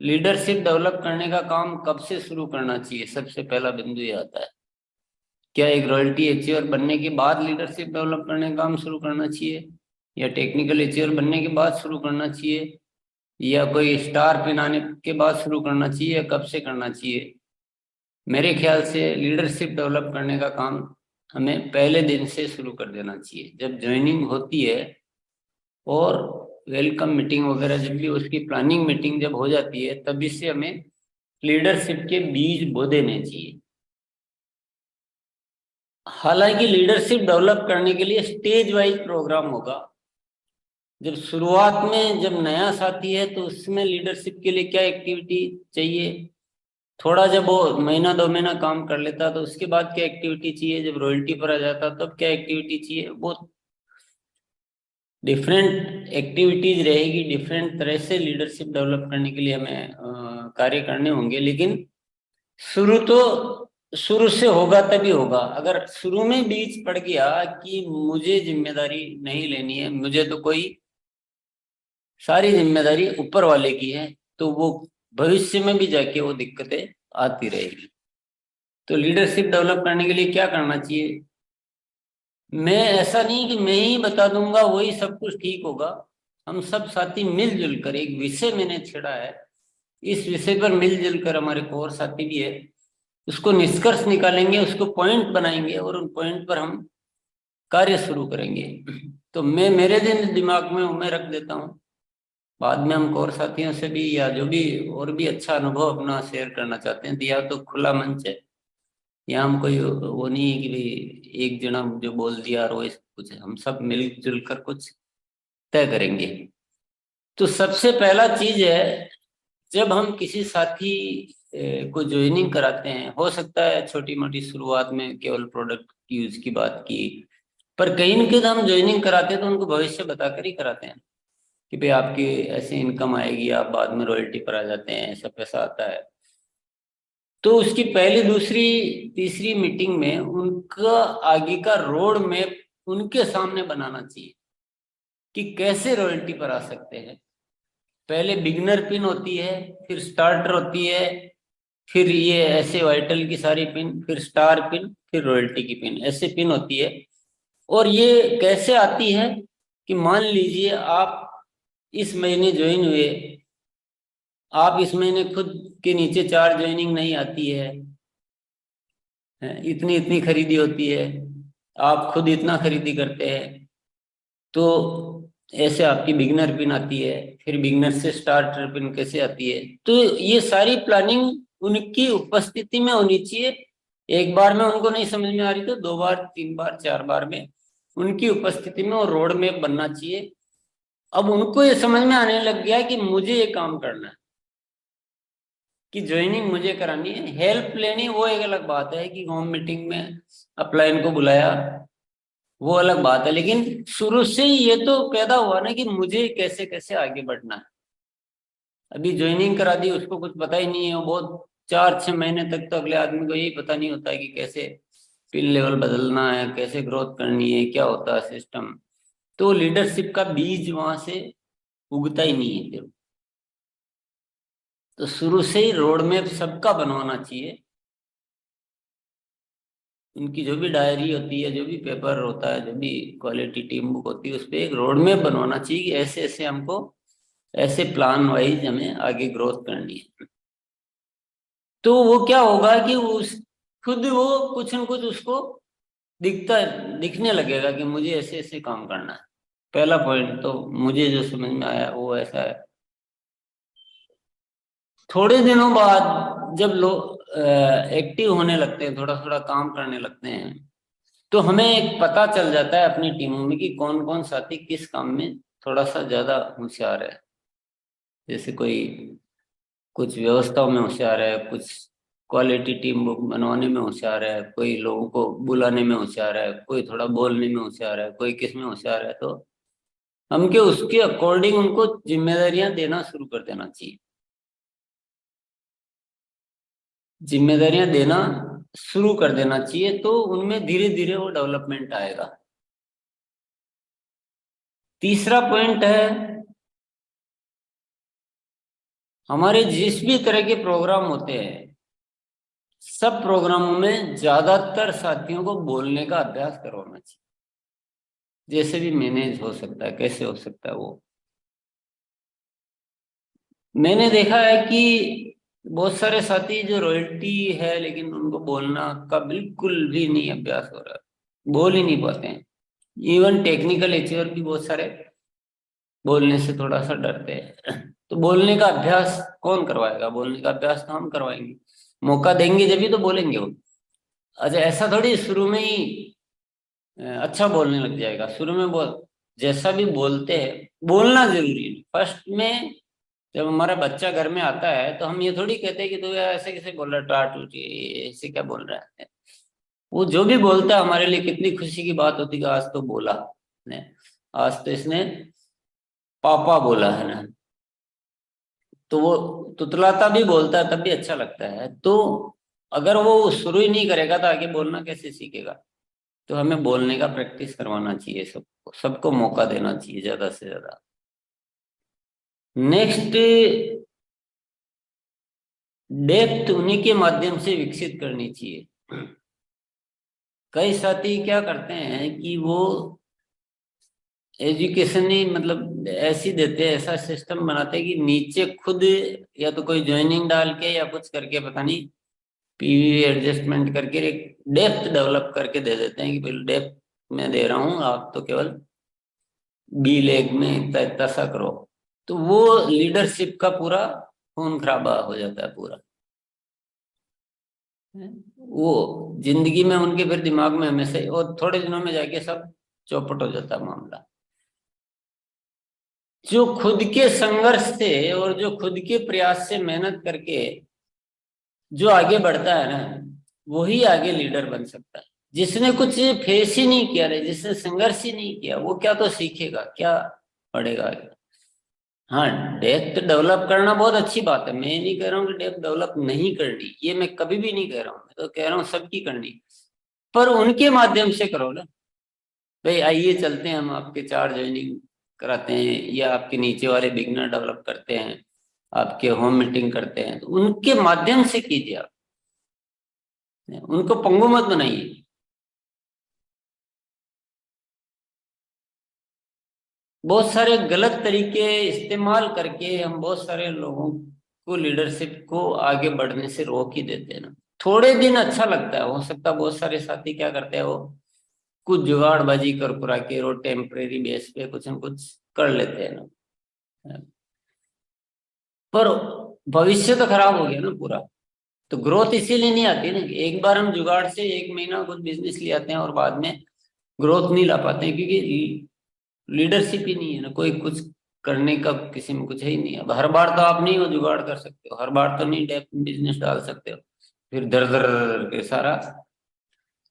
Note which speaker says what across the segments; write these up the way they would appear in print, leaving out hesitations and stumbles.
Speaker 1: Leadership develop करने का काम कब से शुरू करना चाहिए? सबसे पहला बिंदु ये आता है। क्या एक रॉयल्टी अचीवर बनने के बाद लीडरशिप डेवलप करने का काम शुरू करना चाहिए, या टेक्निकल अचीवर बनने के बाद शुरू करना चाहिए, या कोई स्टार पिन आने के बाद शुरू करना चाहिए, या कब से करना चाहिए? मेरे ख्याल से लीडरशिप डेवलप करने का काम हमें पहले दिन से शुरू कर देना चाहिए। जब ज्वाइनिंग होती है और वेलकम मीटिंग वगैरह, जब भी उसकी प्लानिंग मीटिंग जब हो जाती है, तभी से हमें लीडरशिप के बीज बो देने चाहिए। हालांकि लीडरशिप डेवलप करने के लिए स्टेज वाइज प्रोग्राम होगा। जब शुरुआत में जब नया साथी है तो उसमें लीडरशिप के लिए क्या एक्टिविटी चाहिए, थोड़ा जब वो महीना 2 महीना काम कर लेता तो उसके बाद क्या एक्टिविटी चाहिए, जब रॉयल्टी पर आ जाता तब क्या एक्टिविटी चाहिए, वो डिफरेंट एक्टिविटीज रहेगी। डिफरेंट तरह से लीडरशिप डेवलप करने के लिए हमें कार्य करने होंगे। लेकिन शुरू तो शुरू से होगा तभी होगा। अगर शुरू में बीच पड़ गया कि मुझे जिम्मेदारी नहीं लेनी है, मुझे तो कोई सारी जिम्मेदारी ऊपर वाले की है, तो वो भविष्य में भी जाके वो दिक्कतें आती रहेगी। तो लीडरशिप डेवलप करने के लिए क्या करना चाहिए? मैं ऐसा नहीं कि मैं ही बता दूंगा वही सब कुछ ठीक होगा। हम सब साथी मिलजुल कर, एक विषय मैंने छेड़ा है, इस विषय पर मिलजुल कर, हमारे कोर साथी भी है, उसको निष्कर्ष निकालेंगे, उसको पॉइंट बनाएंगे और उन पॉइंट पर हम कार्य शुरू करेंगे। तो मैं मेरे दिन दिमाग में मैं रख देता हूँ। बाद में हम कोर साथियों से भी, या जो भी और भी अच्छा अनुभव अपना शेयर करना चाहते हैं, दिया तो खुला मंच है। यहाँ हम कोई वो नहीं है कि भाई एक जना जो बोल दिया और वो सब कुछ है। हम सब मिलजुल कर कुछ तय करेंगे। तो सबसे पहला चीज है, जब हम किसी साथी को ज्वाइनिंग कराते हैं, हो सकता है छोटी मोटी शुरुआत में केवल प्रोडक्ट यूज की बात की, पर कहीं न कहीं हम ज्वाइनिंग कराते हैं तो उनको भविष्य बताकर ही कराते हैं कि भाई आपकी ऐसे इनकम आएगी, आप बाद में रॉयल्टी पर आ जाते हैं, ऐसा पैसा आता है। तो उसकी पहली दूसरी तीसरी मीटिंग में उनका आगे का रोड मैप उनके सामने बनाना चाहिए कि कैसे रॉयल्टी पर आ सकते हैं। पहले बिगनर पिन होती है, फिर स्टार्टर होती है, फिर ये ऐसे वाइटल की सारी पिन, फिर स्टार पिन, फिर रॉयल्टी की पिन, ऐसे पिन होती है। और ये कैसे आती है कि मान लीजिए आप इस महीने ज्वाइन हुए, आप इस महीने खुद के नीचे 4 ज्वाइनिंग नहीं आती है, इतनी इतनी खरीदी होती है, आप खुद इतना खरीदी करते हैं, तो ऐसे आपकी बिगनर पिन आती है। फिर बिगनर से स्टार्टर पिन कैसे आती है, तो ये सारी प्लानिंग उनकी उपस्थिति में होनी चाहिए। एक बार में उनको नहीं समझ में आ रही तो 2 बार 3 बार 4 बार में उनकी उपस्थिति में वो रोड मैप बनना चाहिए। अब उनको ये समझ में आने लग गया कि मुझे ये काम करना है, कि ज्वाइनिंग मुझे करानी है। हेल्प लेनी वो एक अलग बात है, कि होम मीटिंग में अपलाइन को बुलाया, वो अलग बात है। लेकिन शुरू से ही ये तो पैदा हुआ ना कि मुझे कैसे कैसे आगे बढ़ना है। अभी ज्वाइनिंग करा दी, उसको कुछ पता ही नहीं है, वो बहुत 4-6 महीने तक तो अगले आदमी को यही पता नहीं होता है कि कैसे पिन लेवल बदलना है, कैसे ग्रोथ करनी है, क्या होता है सिस्टम। तो लीडरशिप का बीज वहां से उगता ही नहीं है फिर। तो शुरू से ही रोड मैप सबका बनवाना चाहिए। उनकी जो भी डायरी होती है, जो भी पेपर होता है, जो भी क्वालिटी टीम बुक होती है, उस पर एक रोड मैप बनवाना चाहिए कि ऐसे ऐसे हमको, ऐसे प्लान वाइज हमें आगे ग्रोथ करनी है। तो वो क्या होगा कि उस खुद वो कुछ न कुछ उसको दिखता दिखने लगेगा कि मुझे ऐसे ऐसे काम करना है। पहला पॉइंट तो मुझे जो समझ में आया वो ऐसा है। थोड़े दिनों बाद जब लोग एक्टिव होने लगते हैं, थोड़ा थोड़ा काम करने लगते हैं, तो हमें एक पता चल जाता है अपनी टीमों में कि कौन कौन साथी किस काम में थोड़ा सा ज्यादा होशियार है। जैसे कोई कुछ व्यवस्थाओं में होशियार है, कुछ क्वालिटी टीम बुक बनवाने में होशियार है, कोई लोगों को बुलाने में होशियार है, कोई थोड़ा बोलने में होशियार है, कोई किस में होशियार है। तो हम के उसके अकॉर्डिंग उनको जिम्मेदारियां देना शुरू कर देना चाहिए। जिम्मेदारियां देना शुरू कर देना चाहिए, तो उनमें धीरे धीरे वो डेवलपमेंट आएगा। तीसरा पॉइंट है, हमारे जिस भी तरह के प्रोग्राम होते हैं, सब प्रोग्रामों में ज्यादातर साथियों को बोलने का अभ्यास करवाना चाहिए। जैसे भी मैनेज हो सकता है, कैसे हो सकता है वो। मैंने देखा है कि बहुत सारे साथी जो रॉयल्टी है, लेकिन उनको बोलना का बिल्कुल भी नहीं अभ्यास हो रहा है, बोल ही नहीं पाते हैं। इवन टेक्निकल एचीवर भी बहुत सारे बोलने से थोड़ा सा डरते हैं। तो बोलने का अभ्यास कौन करवाएगा? बोलने का अभ्यास तो हम करवाएंगे, मौका देंगे जब भी तो बोलेंगे वो। अच्छा, ऐसा थोड़ी शुरू में ही अच्छा बोलने लग जाएगा। शुरू में बोल, जैसा भी बोलते हैं बोलना जरूरी है। फर्स्ट में जब हमारा बच्चा घर में आता है तो हम ये थोड़ी कहते हैं कि तू यार ऐसे कैसे बोल रहा है, टाट टूट, ये ऐसे क्या बोल रहा है। वो जो भी बोलता है हमारे लिए कितनी खुशी की बात होती है कि आज तो बोला ने, आज तो इसने पापा बोला है ना। तो वो तुतलाता भी बोलता है तब भी अच्छा लगता है। तो अगर वो शुरू ही नहीं करेगा तो आगे बोलना कैसे सीखेगा? तो हमें बोलने का प्रैक्टिस करवाना चाहिए, सबको सबको मौका देना चाहिए ज्यादा से ज्यादा। नेक्स्ट, डेप्थ उन्हीं के माध्यम से विकसित करनी चाहिए। कई साथी क्या करते हैं कि वो एजुकेशन ही मतलब ऐसी देते हैं, ऐसा सिस्टम बनाते हैं कि नीचे खुद या तो कोई ज्वाइनिंग डाल के या कुछ करके, पता नहीं पीवी एडजस्टमेंट करके एक डेप्थ डेवलप करके दे देते हैं कि बिल डेप्थ में दे रहा हूँ, आप तो केवल बी लेग में इतना इतना सा करो। तो वो लीडरशिप का पूरा खून खराबा हो जाता है पूरा। वो जिंदगी में उनके फिर दिमाग में हमेशा, और थोड़े दिनों में जाके सब चौपट हो जाता है मामला। जो खुद के संघर्ष से और जो खुद के प्रयास से मेहनत करके जो आगे बढ़ता है ना, वही आगे लीडर बन सकता है। जिसने कुछ फेस ही नहीं किया रे, जिसने संघर्ष ही नहीं किया, वो क्या तो सीखेगा, क्या पढ़ेगा आगे। हाँ, डेप्थ डेवलप करना बहुत अच्छी बात है, मैं नहीं कह रहा हूँ कि डेप्थ डेवलप नहीं करनी, ये मैं कभी भी नहीं कह रहा हूँ। मैं तो कह रहा हूँ सबकी करनी, पर उनके माध्यम से करो ना। भाई आइए चलते हैं, हम आपके 4 ज्वाइनिंग कराते हैं, या आपके नीचे वाले बिगनर डेवलप करते हैं, आपके होम मीटिंग करते हैं, तो उनके माध्यम से कीजिए आप, उनको पंगु मत बनाइए। बहुत सारे गलत तरीके इस्तेमाल करके हम बहुत सारे लोगों को, लीडरशिप को आगे बढ़ने से रोक ही देते हैं ना। थोड़े दिन अच्छा लगता है, हो सकता है बहुत सारे साथी क्या करते हैं, वो कुछ जुगाड़बाजी कर कुरा के वो टेम्परेरी बेस पे कुछ न कुछ कर लेते हैं ना। पर भविष्य तो खराब हो गया ना पूरा। तो ग्रोथ इसीलिए नहीं आती ना कि एक बार हम जुगाड़ से एक महीना कुछ बिजनेस ले आते हैं और बाद में ग्रोथ नहीं ला पाते हैं, क्योंकि लीडरशिप ही नहीं है ना, कोई कुछ करने का किसी में कुछ है ही नहीं। अब हर बार तो आप नहीं वो जुगाड़ कर सकते हो, हर बार तो नहीं बिजनेस डाल सकते हो, फिर दर दर के सारा।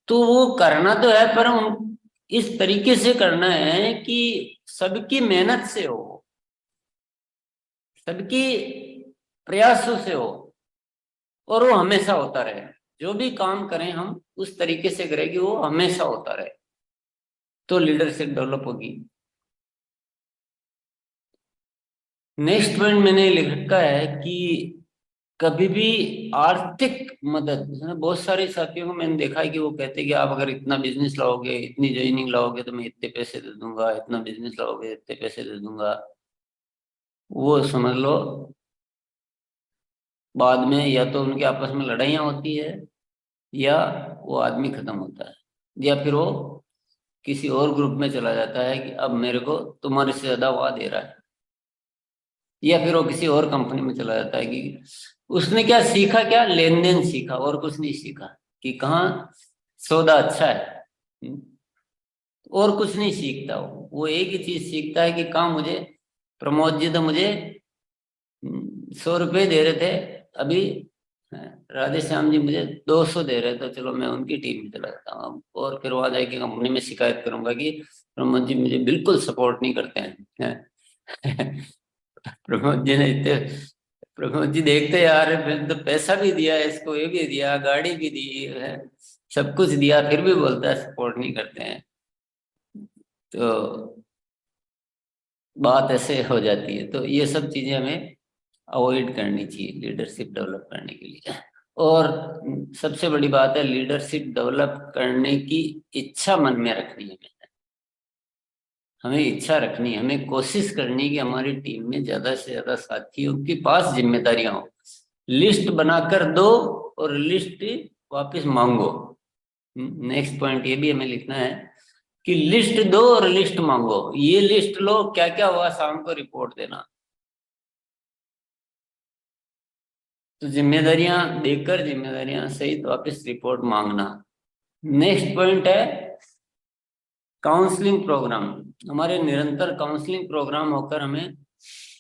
Speaker 1: तो वो करना तो है, पर उन इस तरीके से करना है कि सबकी मेहनत से हो, सबकी प्रयासों से हो, और वो हमेशा होता रहे। जो भी काम करें हम उस तरीके से करें कि वो हमेशा होता रहे, तो लीडरशिप डेवलप होगी। नेक्स्ट पॉइंट मैंने लिखा है कि कभी भी आर्थिक मदद, बहुत सारे साथियों को मैंने देखा है कि वो कहते हैं कि आप अगर इतना बिजनेस लाओगे, इतनी ज्वाइनिंग लाओगे तो मैं इतने पैसे दे दूंगा, इतना बिजनेस लाओगे इतने पैसे दे दूंगा। वो समझ लो बाद में या तो उनके आपस में लड़ाइयाँ होती है, या वो आदमी खत्म होता है, या फिर वो किसी और ग्रुप में चला जाता है कि अब मेरे को तुम्हारे से ज्यादा वो दे रहा है, या फिर वो किसी और कंपनी में चला जाता है कि उसने क्या सीखा, क्या लेन देन सीखा और कुछ नहीं सीखा, कि कहाँ सौदा अच्छा है। और कुछ नहीं सीखता वो एक ही चीज सीखता है कि कहाँ मुझे, प्रमोद जी तो मुझे 100 रुपये दे रहे थे अभी, राधे श्याम जी मुझे 200 दे रहे, तो चलो मैं उनकी टीम में चला जाता हूँ, और फिर वहां जाके कंपनी में शिकायत करूंगा कि प्रमोद जी मुझे बिल्कुल सपोर्ट नहीं करते हैं। प्रमोद जी ने इतने, प्रमोद जी देखते यार फिर तो पैसा भी दिया इसको, ये भी दिया, गाड़ी भी दी है, सब कुछ दिया, फिर भी बोलता है सपोर्ट नहीं करते हैं। तो बात ऐसे हो जाती है। तो ये सब चीजें हमें अवॉइड करनी चाहिए लीडरशिप डेवलप करने के लिए। और सबसे बड़ी बात है, लीडरशिप डेवलप करने की इच्छा मन में रखनी है। हमें इच्छा रखनी है, हमें कोशिश करनी है कि हमारी टीम में ज्यादा से ज्यादा साथियों के पास जिम्मेदारियां हो। लिस्ट बनाकर दो और लिस्ट वापस मांगो। नेक्स्ट पॉइंट ये भी हमें लिखना है कि लिस्ट दो और लिस्ट मांगो। ये लिस्ट लो, क्या क्या हुआ शाम को रिपोर्ट देना। तो जिम्मेदारियां देकर जिम्मेदारियां सहित वापस रिपोर्ट मांगना। नेक्स्ट पॉइंट है काउंसलिंग प्रोग्राम। हमारे निरंतर काउंसलिंग प्रोग्राम होकर हमें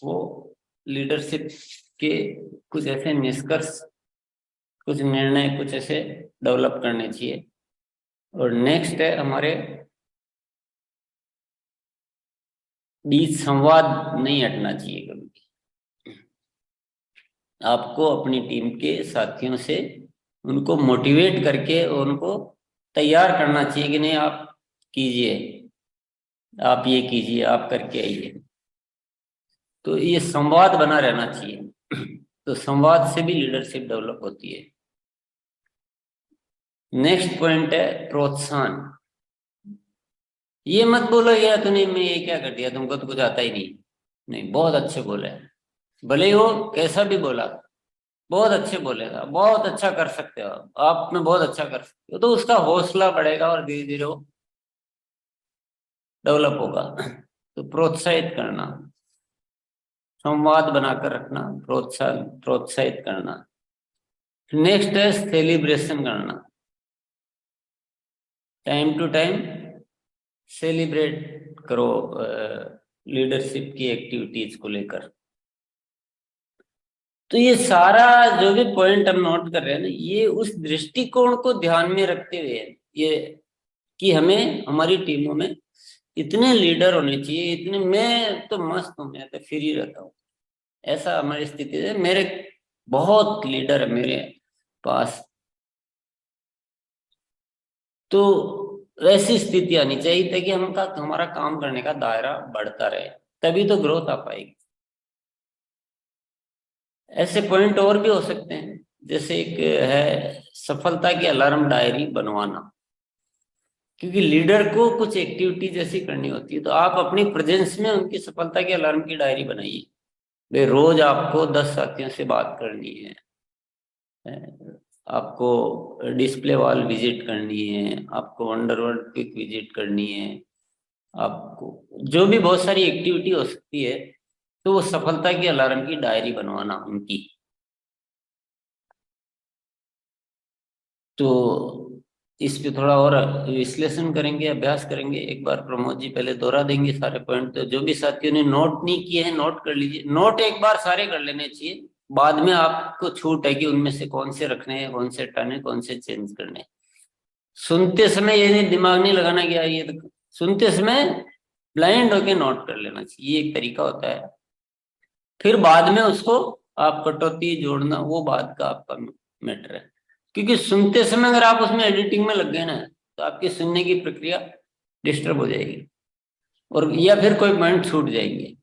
Speaker 1: वो लीडरशिप के कुछ ऐसे निष्कर्ष, कुछ निर्णय, कुछ ऐसे डेवलप करने चाहिए। और नेक्स्ट है हमारे बीच संवाद नहीं हटना चाहिए कभी। आपको अपनी टीम के साथियों से उनको मोटिवेट करके उनको तैयार करना चाहिए कि नहीं आप कीजिए, आप ये कीजिए, आप करके आइए। तो ये संवाद बना रहना चाहिए। तो संवाद से भी लीडरशिप डेवलप होती है। नेक्स्ट पॉइंट है प्रोत्साहन। ये मत बोलो यार तूने मैं ये क्या कर दिया, तुमको तो कुछ आता ही नहीं। नहीं, बहुत अच्छे बोले, भले ही वो कैसा भी बोला, बहुत अच्छे बोलेगा, बहुत अच्छा कर सकते हो आप में, बहुत अच्छा कर सकते हो, तो उसका हौसला बढ़ेगा और धीरे धीरे वो डेवलप होगा। तो प्रोत्साहित करना, संवाद बनाकर रखना, प्रोत्साहित करना। नेक्स्ट है सेलिब्रेशन करना। टाइम टू टाइम सेलिब्रेट करो लीडरशिप की एक्टिविटीज को लेकर। तो ये सारा जो भी पॉइंट हम नोट कर रहे हैं ना, ये उस दृष्टिकोण को ध्यान में रखते हुए ये कि हमें हमारी टीमों में इतने लीडर होने चाहिए, इतने, मैं तो मस्त हूँ, मैं तो फ्री रहता हूँ, ऐसा हमारी स्थिति है। मेरे बहुत लीडर है मेरे पास। तो वैसी स्थिति आनी चाहिए ताकि हमारा काम करने का दायरा बढ़ता रहे, तभी तो ग्रोथ आ पाएगी। ऐसे पॉइंट और भी हो सकते हैं, जैसे एक है सफलता की अलार्म डायरी बनवाना। क्योंकि लीडर को कुछ एक्टिविटी जैसी करनी होती है, तो आप अपनी प्रेजेंस में उनकी सफलता के अलार्म की डायरी बनाइए। वे रोज आपको 10 साथियों से बात करनी है, आपको डिस्प्ले वॉल विजिट करनी है, आपको वंडरवर्ल्ड क्विक विजिट करनी है, आपको जो भी बहुत सारी एक्टिविटी हो सकती है। तो वो सफलता की अलार्म की डायरी बनवाना उनकी। तो इस पे थोड़ा और विश्लेषण करेंगे, अभ्यास करेंगे। एक बार प्रमोद जी पहले दोहरा देंगे सारे पॉइंट, तो जो भी साथियों ने नोट नहीं किए हैं नोट कर लीजिए। नोट एक बार सारे कर लेने चाहिए, बाद में आपको छूट है कि उनमें से कौन से रखने हैं, कौन से हटाने, कौन से चेंज करने हैं। सुनते समय ये नहीं दिमाग नहीं लगाना गया, ये तो सुनते समय ब्लाइंड होके नोट कर लेना चाहिए, ये एक तरीका होता है। फिर बाद में उसको आप कटौती जोड़ना, वो बाद का आपका मैटर है। क्योंकि सुनते समय अगर आप उसमें एडिटिंग में लग गए ना, तो आपकी सुनने की प्रक्रिया डिस्टर्ब हो जाएगी, और या फिर कोई पॉइंट छूट जाएंगे।